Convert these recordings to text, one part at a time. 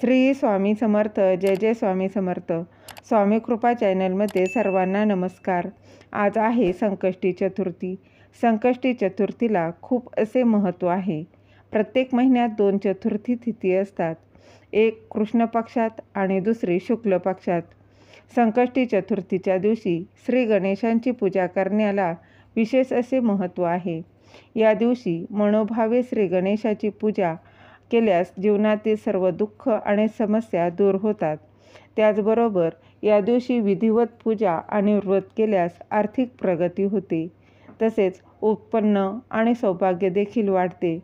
श्री स्वामी समर्थ. जय जय स्वामी समर्थ. स्वामी कृपा चॅनलमध्ये सर्वांना नमस्कार. आज आहे संकष्टी चतुर्थी. संकष्टी चतुर्थीला खूप असे महत्त्व आहे. प्रत्येक महिन्यात 2 चतुर्थी तिथी असतात, एक कृष्ण पक्षात आणि दुसरी शुक्ल पक्षात. संकष्टी चतुर्थीच्या दिवशी श्री गणेशांची पूजा करण्याला विशेष असे महत्त्व आहे. या दिवशी मनोभावे श्री गणेशाची पूजा केल्यास जीवनातील सर्व दुःख आणि समस्या दूर होतात. त्याचबरोबर या दिवशी विधिवत पूजा आणि व्रत केल्यास आर्थिक प्रगती होते, तसेच उत्पन्न आणि सौभाग्य देखील वाढते.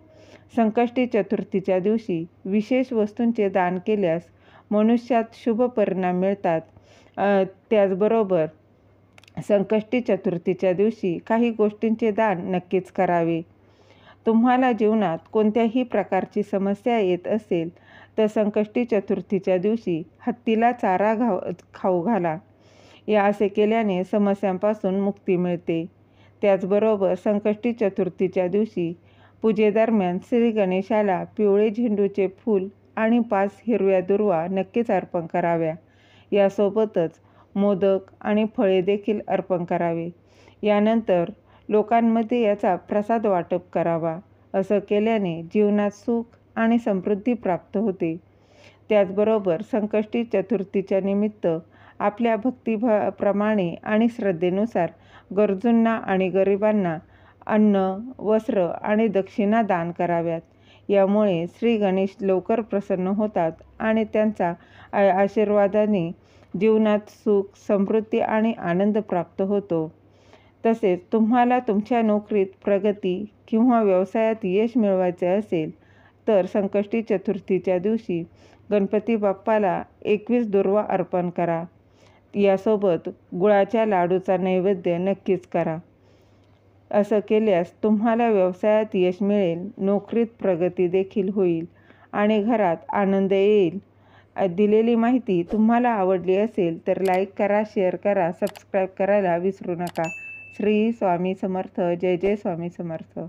संकष्टी चतुर्थीच्या दिवशी विशेष वस्तूंचे दान केल्यास मनुष्यात शुभ परिणाम मिळतात. त्याचबरोबर संकष्टी चतुर्थीच्या दिवशी काही गोष्टींचे दान नक्कीच करावे. तुम्हाला जीवनात कोणत्याही प्रकारची समस्या येत असेल तर संकष्टी चतुर्थीच्या दिवशी हत्तीला चारा खाऊ घाला. या असे केल्याने समस्यांपासून मुक्ती मिळते. त्याचबरोबर संकष्टी चतुर्थीच्या दिवशी पूजेदरम्यान श्री गणेशाला पिवळे झेंडूचे फूल आणि 5 हिरव्या दुर्वा नक्कीच अर्पण कराव्या. यासोबतच मोदक आणि फळे देखील अर्पण करावे. यानंतर लोकांमध्ये याचा प्रसाद वाटप करावा. असं केल्याने जीवनात सुख आणि समृद्धी प्राप्त होते. त्याचबरोबर संकष्टी चतुर्थीच्या निमित्त आपल्या भक्तिप्रमाणे आणि श्रद्धेनुसार गरजूंना आणि गरिबांना अन्न, वस्त्र आणि दक्षिणा दान कराव्यात. यामुळे श्री गणेश लवकर प्रसन्न होतात आणि त्यांचा आशीर्वादाने जीवनात सुख, समृद्धी आणि आनंद प्राप्त होतो. तसेच तुम्हाला तुमच्या नोकरीत प्रगती किंवा व्यवसायात यश मिळवायचे असेल तर संकष्टी चतुर्थीच्या दिवशी गणपती बाप्पाला 21 दुर्वा अर्पण करा. यासोबत गुळाच्या लाडूचा नैवेद्य नक्कीच करा. असं केल्यास तुम्हाला व्यवसायात यश मिळेल, नोकरीत प्रगती देखील होईल आणि घरात आनंद येईल. दिलेली माहिती तुम्हाला आवडली असेल तर लाईक करा, शेअर करा, सबस्क्राईब करायला विसरू नका. श्री स्वामी समर्थ. जय जय स्वामी समर्थ.